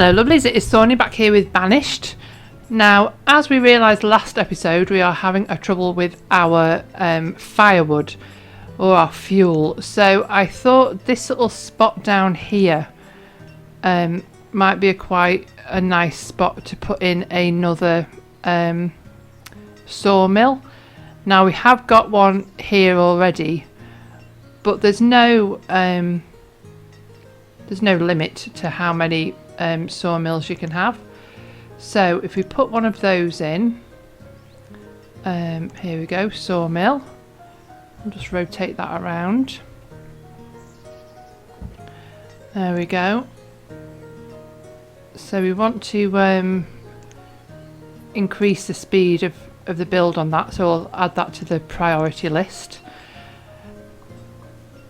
Hello lovelies, it is Thorny back here with Banished. Now, as we realised last episode, we are having a trouble with our firewood or our fuel. So I thought this little spot down here might be quite a nice spot to put in another sawmill. Now we have got one here already, but there's no limit to how many sawmills you can have. So if we put one of those in, here we go, sawmill. I'll just rotate that around. There we go. So we want to increase the speed of the build on that, so I'll add that to the priority list.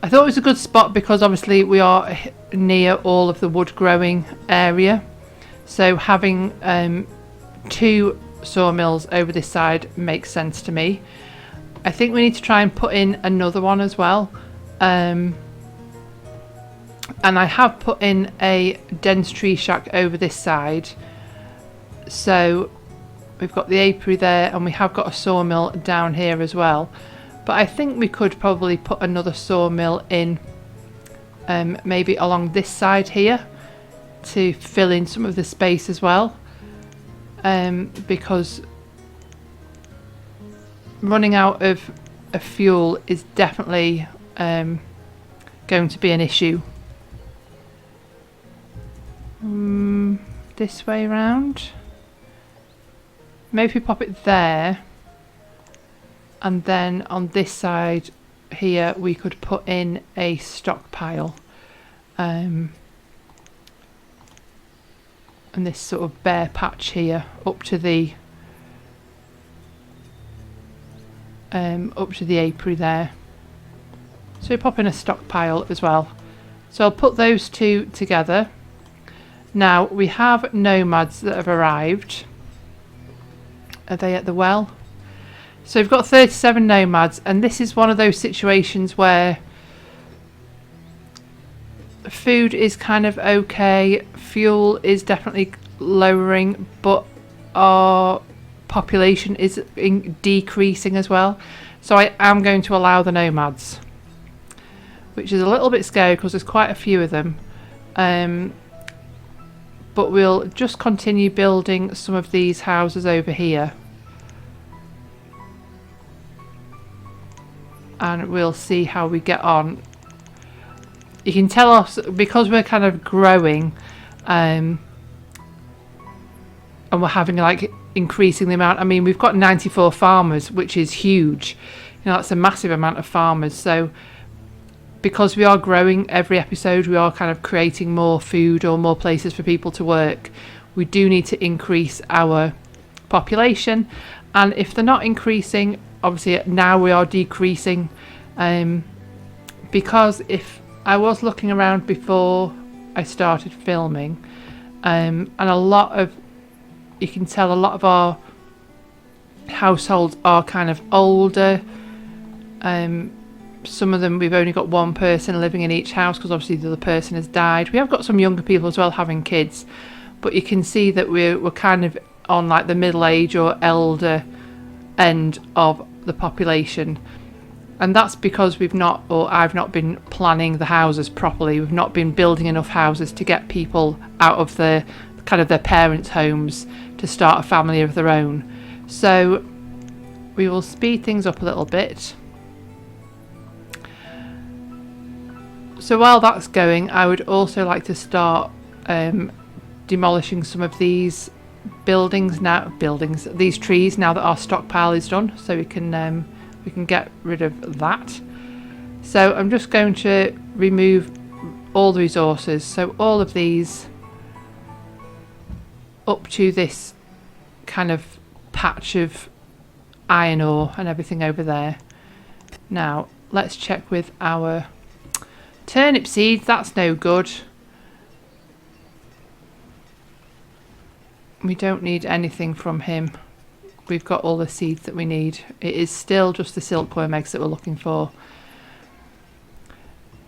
I thought it was a good spot because obviously we are near all of the wood growing area, so having two sawmills over this side makes sense to me. I think we need to try and put in another one as well, and I have put in a dense tree shack over this side, so we've got the apiary there and we have got a sawmill down here as well. But I think we could probably put another sawmill in maybe along this side here to fill in some of the space as well, because running out of fuel is definitely going to be an issue. This way round. Maybe we pop it there. And then on this side here we could put in a stockpile, and this sort of bare patch here up to the apiary there. So we pop in a stockpile as well. So I'll put those two together. Now we have nomads that have arrived. Are they at the well? So we've got 37 nomads, and this is one of those situations where food is kind of okay, fuel is definitely lowering, but our population is decreasing as well. So I am going to allow the nomads, which is a little bit scary because there's quite a few of them. But we'll just continue building some of these houses over here. And we'll see how we get on. You can tell us, because we're kind of growing, and we're having like increasing the amount. I mean, we've got 94 farmers, which is huge. You know, that's a massive amount of farmers. So because we are growing every episode, we are kind of creating more food or more places for people to work. We do need to increase our population, and if they're not increasing, obviously now we are decreasing, because if I was looking around before I started filming, and a lot of, you can tell a lot of our households are kind of older. Some of them we've only got one person living in each house because obviously the other person has died. We have got some younger people as well having kids, but you can see that we're kind of on like the middle age or elder end of the population, and that's because we've not, or I've not been planning the houses properly. We've not been building enough houses to get people out of the kind of their parents' homes to start a family of their own. So we will speed things up a little bit. So while that's going, I would also like to start demolishing some of these these trees now that our stockpile is done, so we can get rid of that. So I'm just going to remove all the resources, so all of these up to this kind of patch of iron ore and everything over there. Now let's check with our turnip seeds. That's no good. We don't need anything from him. We've got all the seeds that we need. It is still just the silkworm eggs that we're looking for.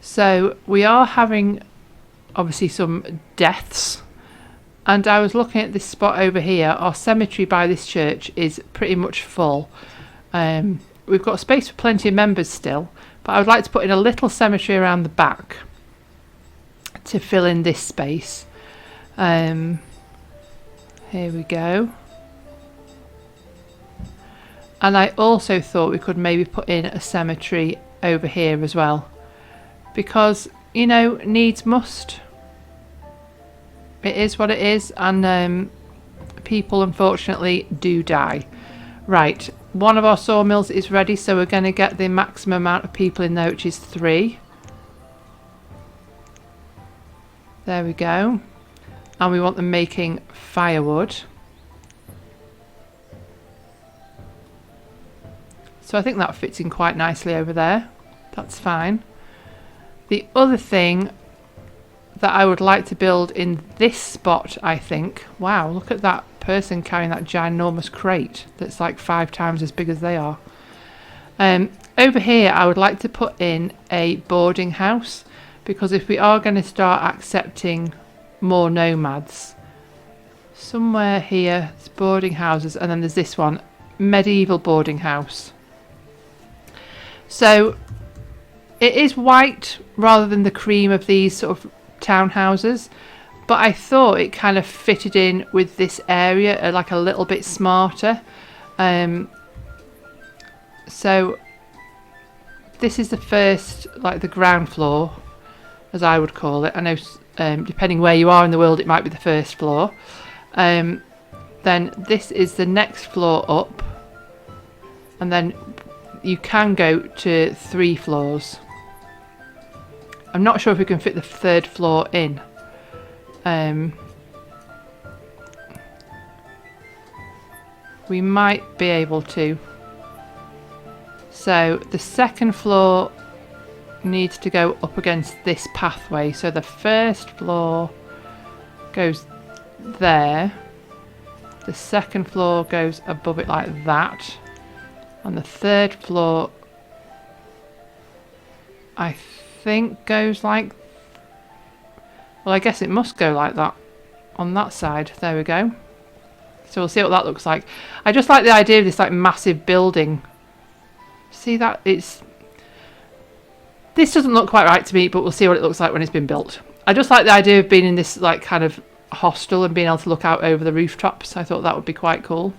So we are having obviously some deaths And I was looking at this spot over here. Our cemetery by this church is pretty much full. We've got space for plenty of members still, but I would like to put in a little cemetery around the back to fill in this space. Here we go. And I also thought we could maybe put in a cemetery over here as well, because, you know, needs must. It is what it is, and people unfortunately do die. Right, one of our sawmills is ready, so we're going to get the maximum amount of people in there, which is 3. There we go. And we want them making firewood. So I think that fits in quite nicely over there. That's fine. The other thing that I would like to build in this spot, I think. Wow, look at that person carrying that ginormous crate that's like 5 times as big as they are. Over here, I would like to put in a boarding house, because if we are going to start accepting more nomads, somewhere here, it's boarding houses, and then there's this one, medieval boarding house. So it is white rather than the cream of these sort of townhouses, but I thought it kind of fitted in with this area like a little bit smarter. So this is the first, like the ground floor, as I would call it. I know depending where you are in the world, it might be the first floor. Then this is the next floor up, and then you can go to 3 floors. I'm not sure if we can fit the 3rd floor in. We might be able to. So the 2nd floor needs to go up against this pathway. So the 1st floor goes there. The 2nd floor goes above it like that. And the 3rd floor, I think, goes like... Well, I guess it must go like that on that side. There we go. So we'll see what that looks like. I just like the idea of this like massive building. See that? This doesn't look quite right to me, but we'll see what it looks like when it's been built. I just like the idea of being in this like kind of hostel and being able to look out over the rooftops. I thought that would be quite cool.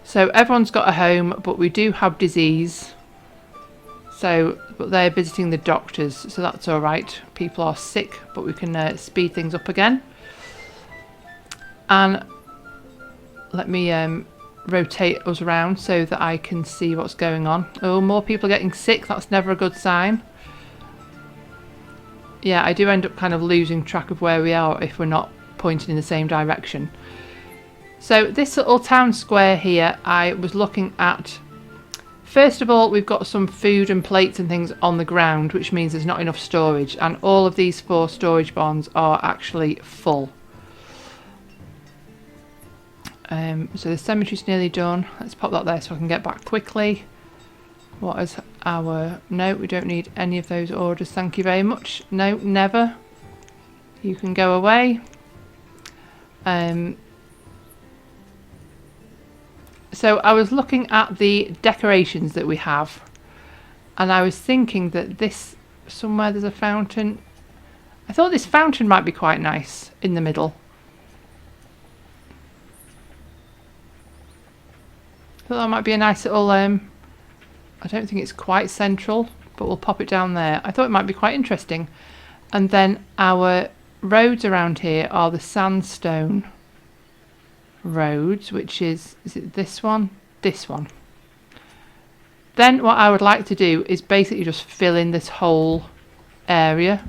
So everyone's got a home, but we do have disease. But they're visiting the doctors, so that's all right. People are sick, but we can speed things up again. And let me rotate us around so that I can see what's going on. Oh, more people are getting sick. That's never a good sign. Yeah, I do end up kind of losing track of where we are if we're not pointing in the same direction. So this little town square here, I was looking at. First of all, we've got some food and plates and things on the ground, which means there's not enough storage, and all of these 4 storage barns are actually full. So the cemetery's nearly done. Let's pop that there so I can get back quickly. What is our... No, we don't need any of those orders, thank you very much. No, never. You can go away. So I was looking at the decorations that we have, and I was thinking that this, somewhere there's a fountain. I thought this fountain might be quite nice in the middle. I thought that might be a nice little, I don't think it's quite central, but we'll pop it down there. I thought it might be quite interesting. And then our roads around here are the sandstone roads, which is it this one? This one. Then what I would like to do is basically just fill in this whole area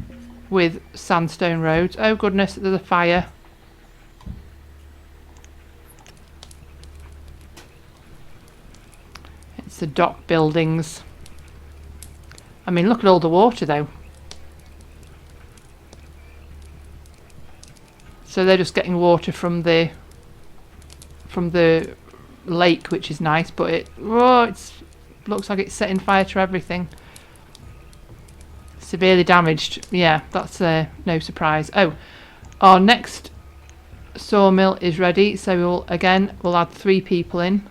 with sandstone roads. Oh goodness, there's a fire. It's the dock buildings. I mean, look at all the water though. So they're just getting water from the lake, which is nice, but it looks like it's setting fire to everything. Severely damaged. Yeah, that's no surprise. Oh, Our next sawmill is ready, so we'll add 3 people in.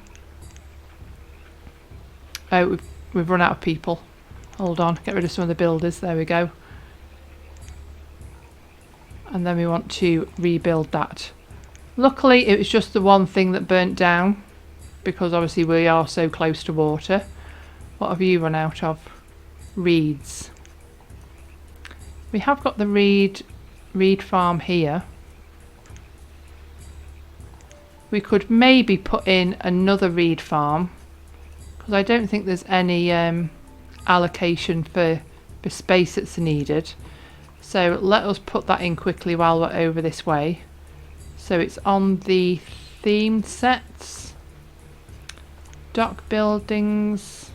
Oh, we've run out of people. Hold on, get rid of some of the builders. There we go. And then we want to rebuild that. Luckily, it was just the one thing that burnt down, because obviously we are so close to water. What have you run out of? Reeds. We have got the reed farm here. We could maybe put in another reed farm, because I don't think there's any allocation for space that's needed. So let us put that in quickly while we're over this way. So it's on the themed sets, dock buildings,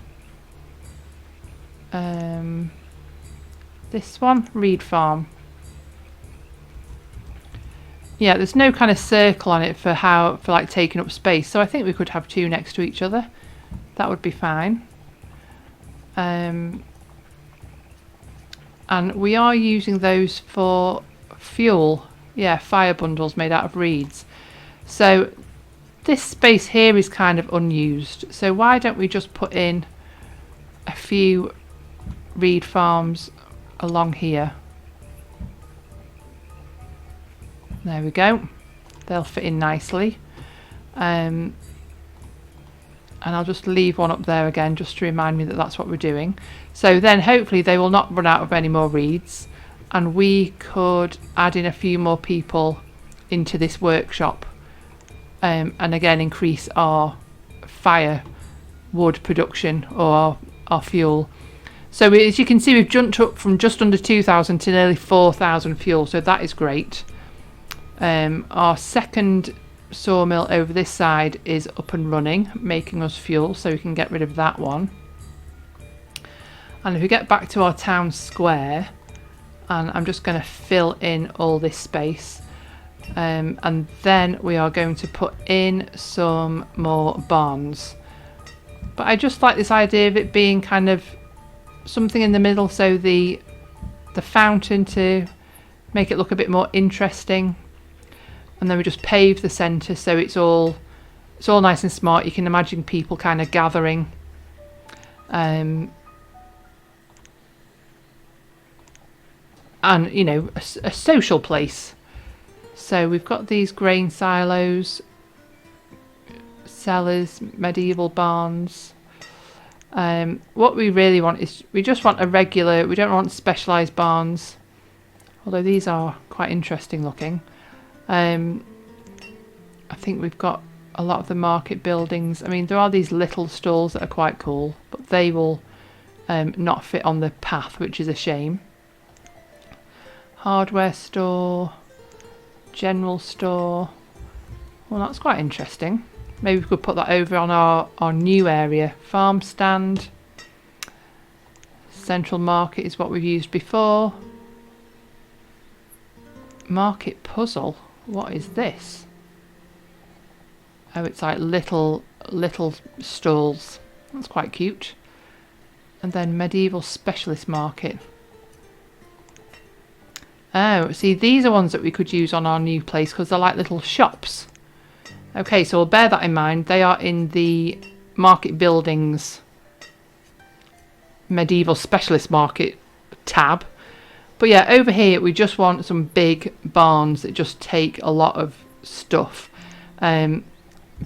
this one, reed farm. Yeah, there's no kind of circle on it for like taking up space, so I think we could have 2 next to each other. That would be fine. And we are using those for fuel. Yeah, fire bundles made out of reeds. So this space here is kind of unused. So why don't we just put in a few reed farms along here. There we go. They'll fit in nicely. And I'll just leave one up there again just to remind me that that's what we're doing. So then hopefully they will not run out of any more reeds, and we could add in a few more people into this workshop, and again increase our firewood production or our fuel. So as you can see, we've jumped up from just under 2,000 to nearly 4,000 fuel, so that is great. Our second sawmill over this side is up and running, making us fuel, so we can get rid of that one. And if we get back to our town square, and I'm just going to fill in all this space, and then we are going to put in some more barns. But I just like this idea of it being kind of something in the middle, so the fountain to make it look a bit more interesting. And then we just pave the centre, so it's all nice and smart. You can imagine people kind of gathering. And you know, a social place. So we've got these grain silos, cellars, medieval barns. What we really want is, we just want a regular, we don't want specialised barns, although these are quite interesting looking. I think we've got a lot of the market buildings. I mean, there are these little stalls that are quite cool, but they will not fit on the path, which is a shame. Hardware store, general store. Well, that's quite interesting. Maybe we could put that over on our new area. Farm stand. Central market is what we've used before. Market puzzle. What is this? Oh, it's like little stalls. That's quite cute. And then medieval specialist market. Oh, see, these are ones that we could use on our new place because they're like little shops. Okay, so we'll bear that in mind. They are in the market buildings medieval specialist market tab. But yeah, over here we just want some big barns that just take a lot of stuff,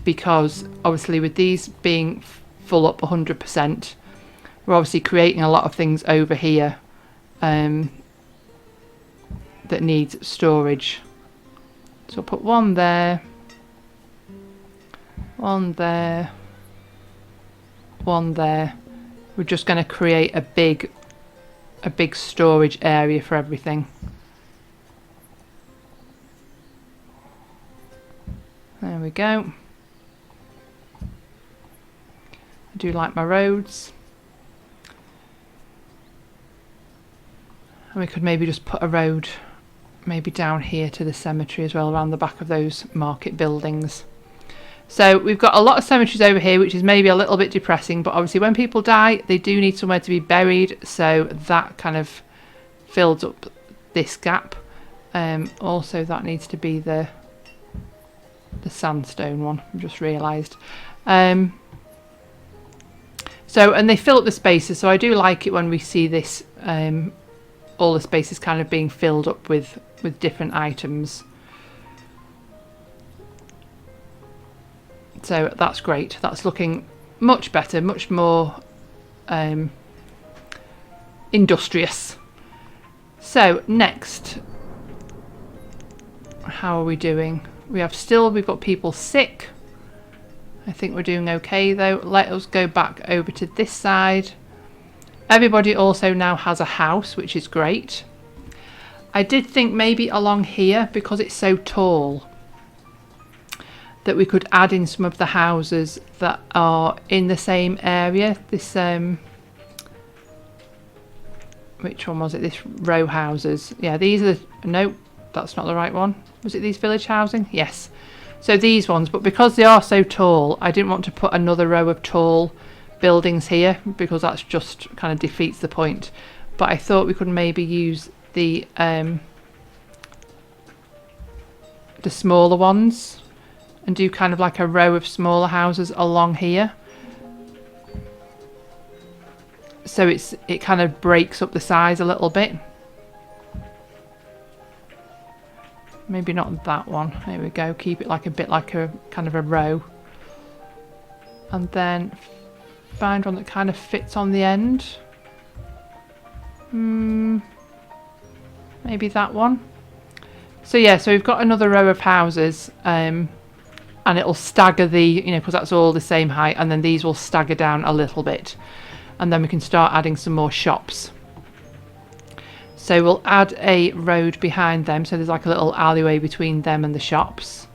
because obviously with these being full up 100%, we're obviously creating a lot of things over here that needs storage. So I'll put one there, one there, one there. We're just going to create a big storage area for everything. There we go. I do like my roads. And we could maybe just put a road maybe down here to the cemetery as well, around the back of those market buildings. So we've got a lot of cemeteries over here, which is maybe a little bit depressing, but obviously when people die, they do need somewhere to be buried, so that kind of fills up this gap. Also that needs to be the sandstone one, I just realised. So, and they fill up the spaces, so I do like it when we see this, all the spaces kind of being filled up with different items. So that's great. That's looking much better, much more industrious. So next, how are we doing? We've got people sick. I think we're doing okay though. Let us go back over to this side. Everybody also now has a house, which is great. I did think maybe along here, because it's so tall, that we could add in some of the houses that are in the same area. This which one was it? This row houses. Yeah, these are no, that's not the right one. Was it these village housing? Yes. So these ones, but because they are so tall, I didn't want to put another row of tall buildings here, because that's just kind of defeats the point. But I thought we could maybe use the smaller ones and do kind of like a row of smaller houses along here. So it kind of breaks up the size a little bit. Maybe not that one. There we go. Keep it like a bit like a kind of a row. And then find one that kind of fits on the end. Maybe that one. So yeah, so we've got another row of houses, and it'll stagger the, you know, because that's all the same height, and then these will stagger down a little bit. And then we can start adding some more shops. So we'll add a road behind them, so there's like a little alleyway between them and the shops.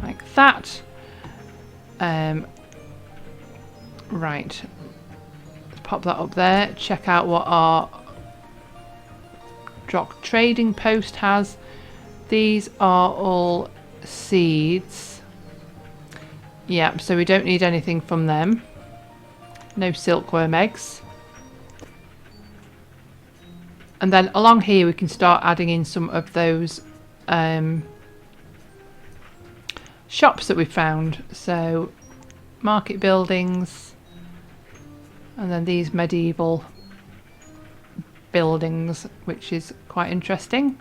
Like that. Right. Let's pop that up there. Check out what our Drock trading post has. These are all seeds. Yeah, so we don't need anything from them. No silkworm eggs. And then along here we can start adding in some of those shops that we found. So market buildings, and then these medieval buildings, which is quite interesting.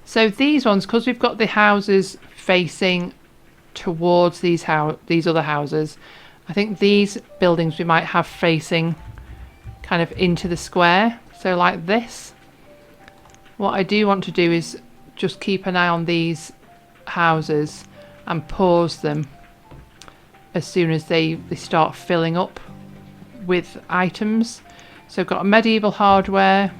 So these ones, because we've got the houses facing towards these other houses, I think these buildings we might have facing kind of into the square, so like this. What I do want to do is just keep an eye on these houses and pause them as soon as they start filling up with items. So I've got a medieval hardware,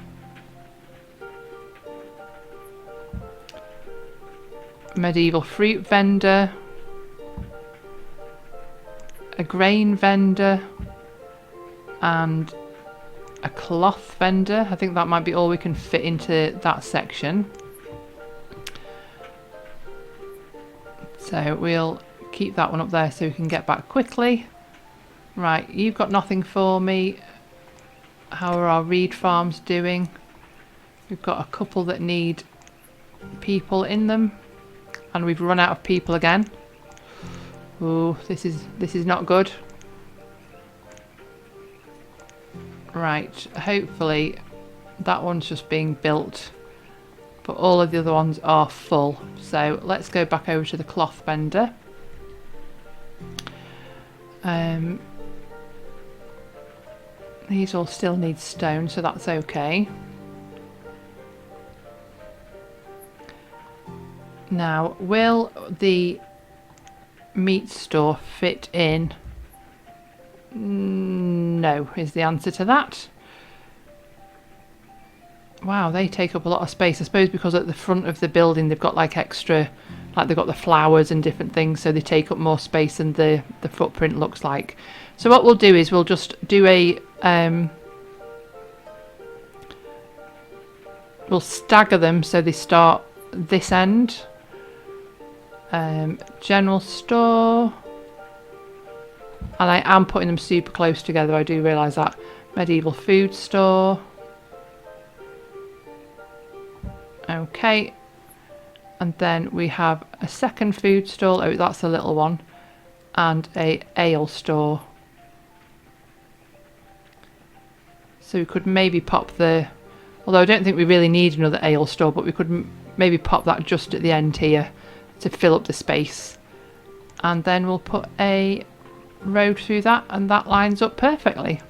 medieval fruit vendor, a grain vendor, and a cloth vendor. I think that might be all we can fit into that section. So we'll keep that one up there so we can get back quickly. Right, you've got nothing for me. How are our reed farms doing? We've got a couple that need people in them, and we've run out of people again. Oh, this is not good. Right, hopefully that one's just being built, but all of the other ones are full. So let's go back over to the cloth vendor. These all still need stone, so that's okay. Now, will the meat store fit in? No, is the answer to that. Wow, they take up a lot of space. I suppose because at the front of the building they've got like extra, like they've got the flowers and different things, so they take up more space than the footprint looks like. So what we'll do is we'll just do a we'll stagger them so they start this end. General store, and I am putting them super close together, I do realise that. Medieval food store, Okay, and then we have a second food stall. Oh, that's a little one, and a ale store. So we could maybe pop the, although I don't think we really need another ale store, but we could maybe pop that just at the end here to fill up the space. And then we'll put a road through that, and that lines up perfectly.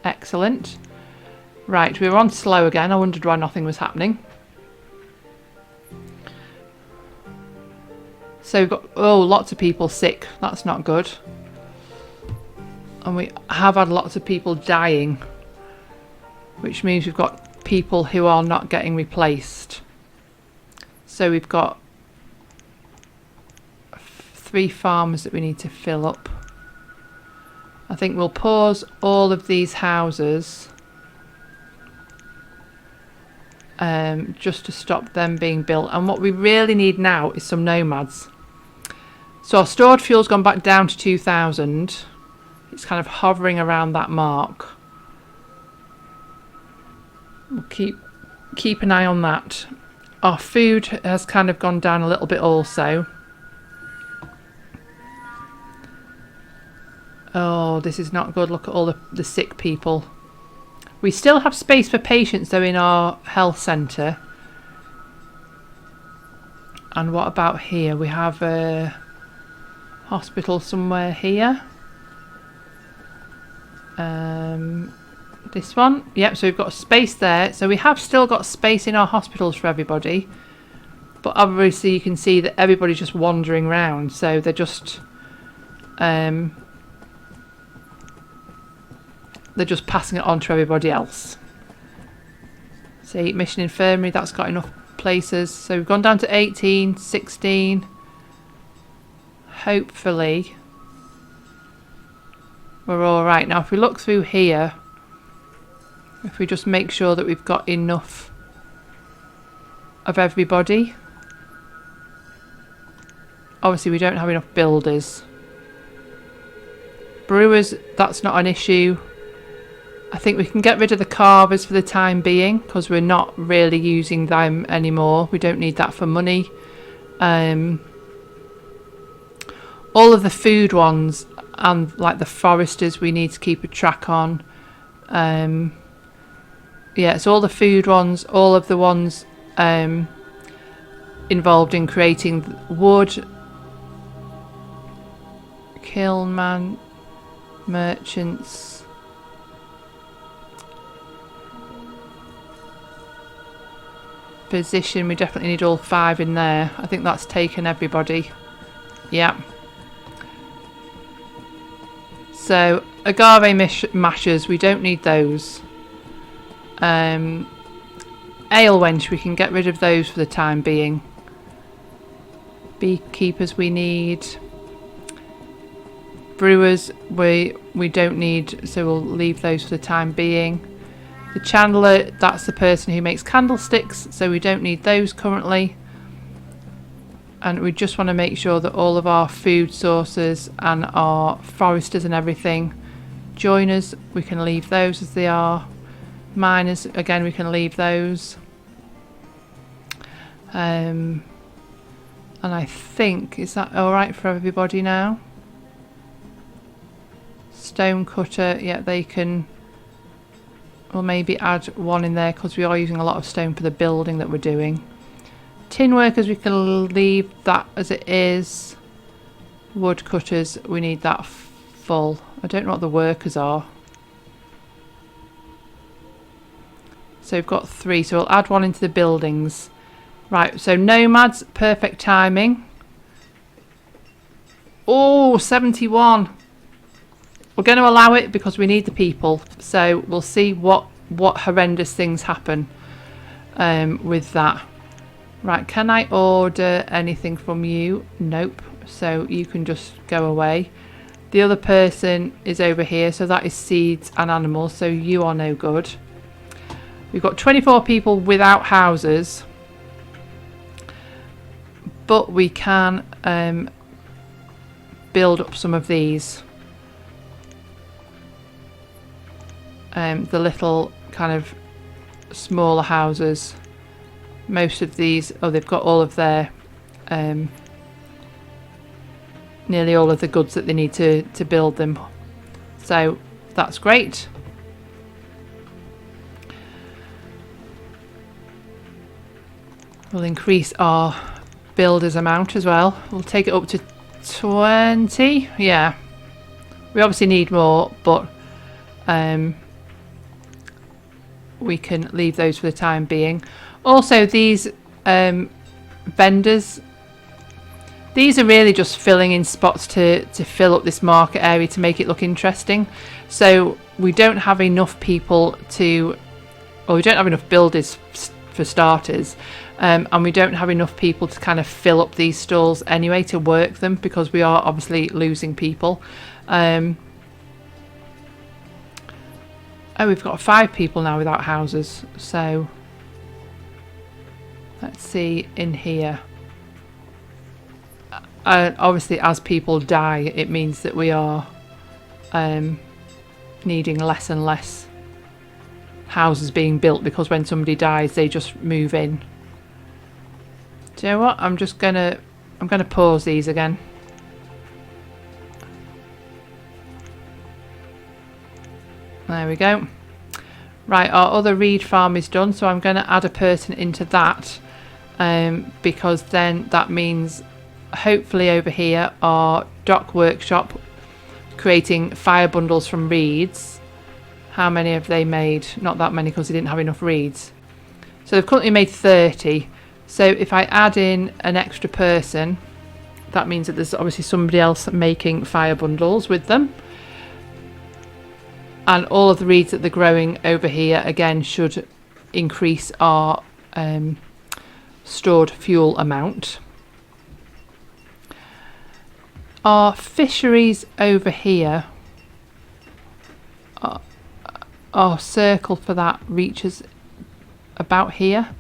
Excellent. Right, we were on slow again. I wondered why nothing was happening. So we've got, oh, lots of people sick. That's not good. And we have had lots of people dying, which means we've got people who are not getting replaced. So we've got 3 farmers that we need to fill up. I think we'll pause all of these houses just to stop them being built. And what we really need now is some nomads. So our stored fuel's gone back down to 2,000. It's kind of hovering around that mark. We'll keep an eye on that. Our food has kind of gone down a little bit also. Oh, this is not good. Look at all the sick people. We still have space for patients though in our health centre. And what about here? We have a hospital somewhere here. This one. Yep, so we've got space there. So we have still got space in our hospitals for everybody. But obviously you can see that everybody's just wandering around. So they're just passing it on to everybody else. See, Mission Infirmary, that's got enough places. So we've gone down to 18, 16. Hopefully we're all right. Now if we look through here, if we just make sure that we've got enough of everybody. Obviously we don't have enough builders. Brewers, that's not an issue. I think we can get rid of the carvers for the time being because we're not really using them anymore. We don't need that for money. All of the food ones and like the foresters we need to keep a track on. Yeah, so all the food ones, all of the ones involved in creating wood, kiln merchants. Physician, we definitely need all 5 in there. I think that's taken everybody. Yeah. So agave mashers, we don't need those. Ale wench, we can get rid of those for the time being. Beekeepers we need. Brewers we don't need, so we'll leave those for the time being. The chandler, that's the person who makes candlesticks, so we don't need those currently. And we just want to make sure that all of our food sources and our foresters and everything, joiners, we can leave those as they are. Miners, again, we can leave those. And I think, is that alright for everybody now? Stone cutter, yeah, they can. We'll maybe add 1 in there because we are using a lot of stone for the building that we're doing. Tin workers, we can leave that as it is. Wood cutters, we need that full. I don't know what the workers are. So we've got 3, so we'll add 1 into the buildings. Right, so nomads, perfect timing. Oh, 71. We're going to allow it because we need the people. So we'll see what horrendous things happen with that. Right, can I order anything from you? Nope. So you can just go away. The other person is over here, so that is seeds and animals, so you are no good. We've got 24 people without houses, but we can build up some of these. The little kind of smaller houses most of these, oh, they've got all of their nearly all of the goods that they need to build them, so that's great. We'll increase our builders amount as well. We'll take it up to 20. Yeah, we obviously need more, but we can leave those for the time being. Also, these vendors, these are really just filling in spots to fill up this market area to make it look interesting. So we don't have enough people to, or we don't have enough builders for starters, and we don't have enough people to kind of fill up these stalls anyway to work them, because we are obviously losing people. Oh, we've got 5 people now without houses, so let's see in here. Obviously, as people die, it means that we are needing less and less houses being built, because when somebody dies, they just move in. Do you know what? I'm gonna pause these again. There we go. Right, our other reed farm is done, so I'm going to add a person into that, because then that means hopefully over here our dock workshop creating fire bundles from reeds. How many have they made? Not that many, because they didn't have enough reeds. So they've currently made 30. So if I add in an extra person, that means that there's obviously somebody else making fire bundles with them. And all of the reeds that they're growing over here again should increase our stored fuel amount. Our fisheries over here, our circle for that reaches about here.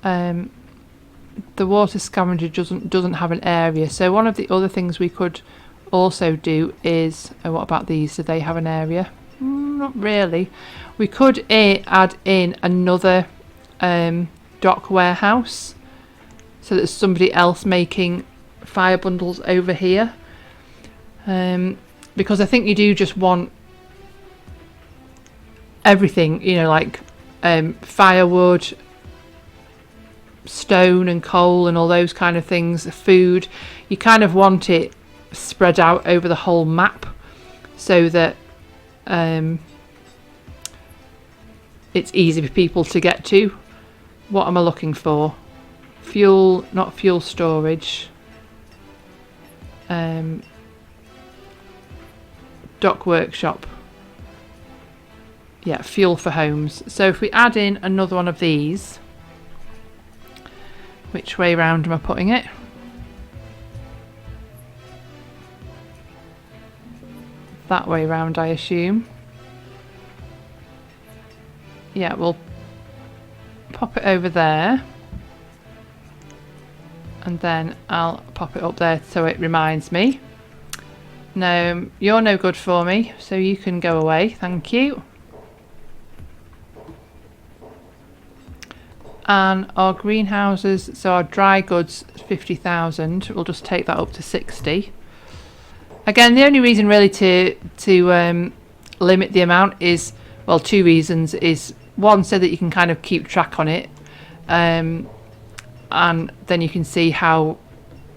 The water scavenger doesn't have an area, so one of the other things we could also do is, what about these? Do they have an area? Not really. We could add in another dock warehouse, so there's somebody else making fire bundles over here, because I think you do just want everything, you know, like firewood, stone and coal and all those kind of things, food. You kind of want it spread out over the whole map so that it's easy for people to get to. What am I looking for? Fuel, not fuel storage. Dock workshop. Yeah, fuel for homes. So if we add in another one of these, which way round am I putting it? That way round, I assume. Yeah, we'll pop it over there, and then I'll pop it up there so it reminds me. No, you're no good for me, so you can go away, thank you. And our greenhouses, so our dry goods 50,000, we'll just take that up to 60. Again, the only reason really to limit the amount is, well, 2 reasons. Is one, so that you can kind of keep track on it, and then you can see how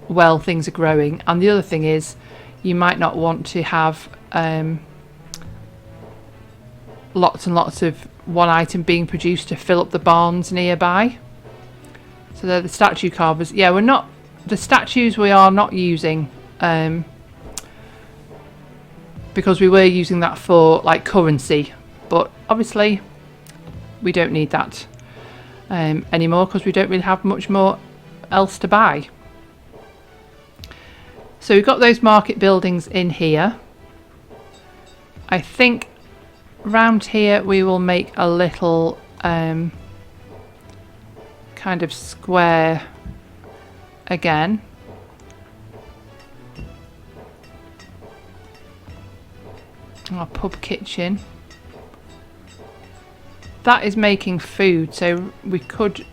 well things are growing. And the other thing is, you might not want to have lots and lots of one item being produced to fill up the barns nearby. So they're the statue carvers. Yeah, we're not, the statues we are not using, because we were using that for like currency, but obviously we don't need that anymore, because we don't really have much more else to buy. So we've got those market buildings in here. I think round here we will make a little kind of square again. Our pub kitchen. That is making food, so we could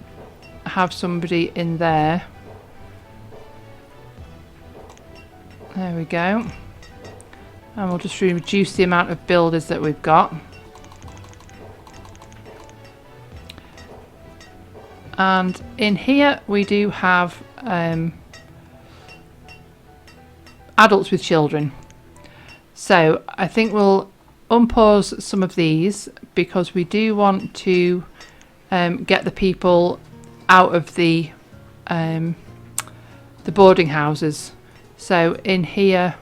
have somebody in there. There we go. And we'll just reduce the amount of builders that we've got. And in here we do have adults with children. So I think we'll unpause some of these because we do want to get the people out of the boarding houses. So in here,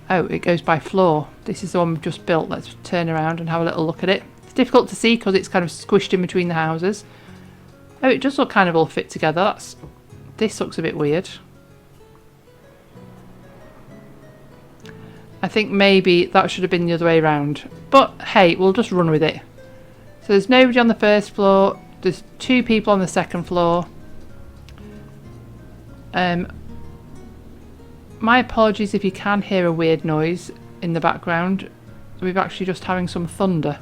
oh, it goes by floor. This is the one we've just built. Let's turn around and have a little look at it. It's difficult to see because it's kind of squished in between the houses. Oh, it does look kind of all fit together. This looks a bit weird. I think maybe that should have been the other way around. But hey, we'll just run with it. So there's nobody on the first floor. There's 2 people on the second floor. My apologies if you can hear a weird noise in the background. We're actually just having some thunder.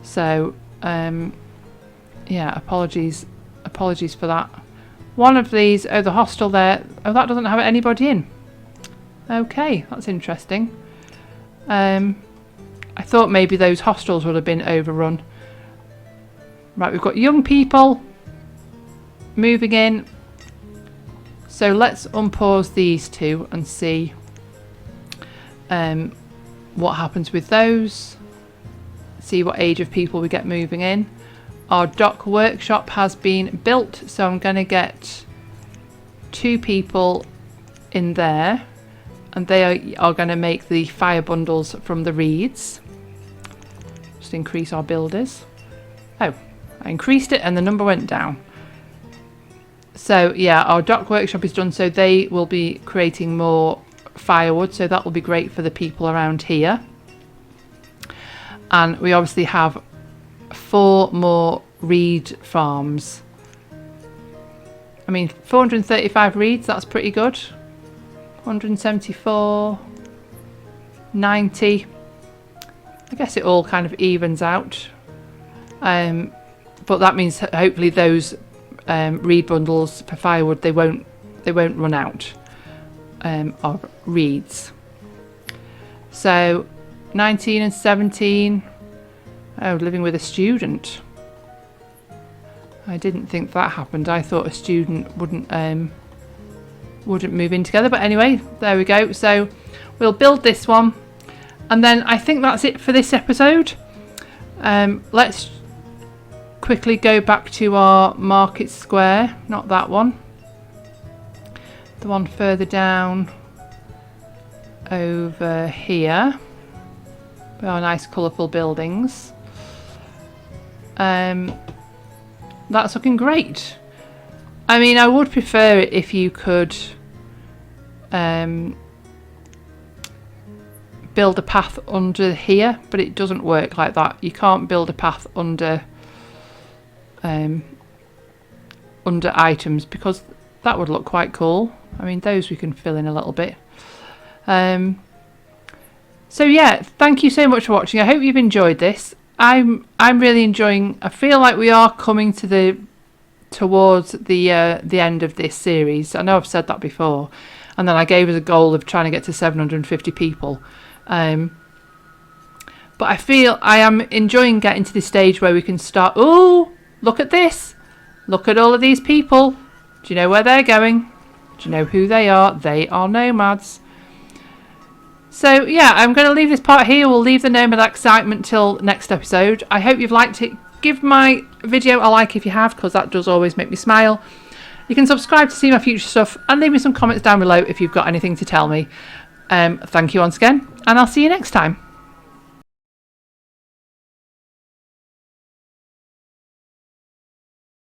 So, yeah, apologies for that. One of these, oh, the hostel there, oh, that doesn't have anybody in. Okay, that's interesting. I thought maybe those hostels would have been overrun. Right, we've got young people moving in. So let's unpause these 2 and see what happens with those. See what age of people we get moving in. Our dock workshop has been built, so I'm going to get 2 people in there, and they are going to make the fire bundles from the reeds. Just increase our builders. Oh, I increased it and the number went down. So yeah, our dock workshop is done, so they will be creating more firewood, so that will be great for the people around here. And we obviously have 4 more reed farms. I mean, 435 reeds, that's pretty good. 174, 90. I guess it all kind of evens out. But that means hopefully those reed bundles for firewood, they won't run out of reeds. So 19 and 17. Oh, living with a student. I didn't think that happened. I thought a student wouldn't move in together, but anyway, there we go. So we'll build this one, and then I think that's it for this episode. Let's quickly go back to our market square, not that one, the one further down over here with our nice colourful buildings. That's looking great. I mean, I would prefer it if you could build a path under here, but it doesn't work like that. You can't build a path under items, because that would look quite cool. I mean, those we can fill in a little bit. So yeah, thank you so much for watching. I hope you've enjoyed this. I'm really enjoying. I feel like we are coming towards the end of this series. I know I've said that before, and then I gave us a goal of trying to get to 750 people. But I feel I am enjoying getting to this stage where we can start. Oh, look at this! Look at all of these people. Do you know where they're going? Do you know who they are? They are nomads. So yeah, I'm going to leave this part here. We'll leave the nomad excitement till next episode. I hope you've liked it. Give my video a like if you have, because that does always make me smile. You can subscribe to see my future stuff, and leave me some comments down below if you've got anything to tell me. Thank you once again, and I'll see you next time.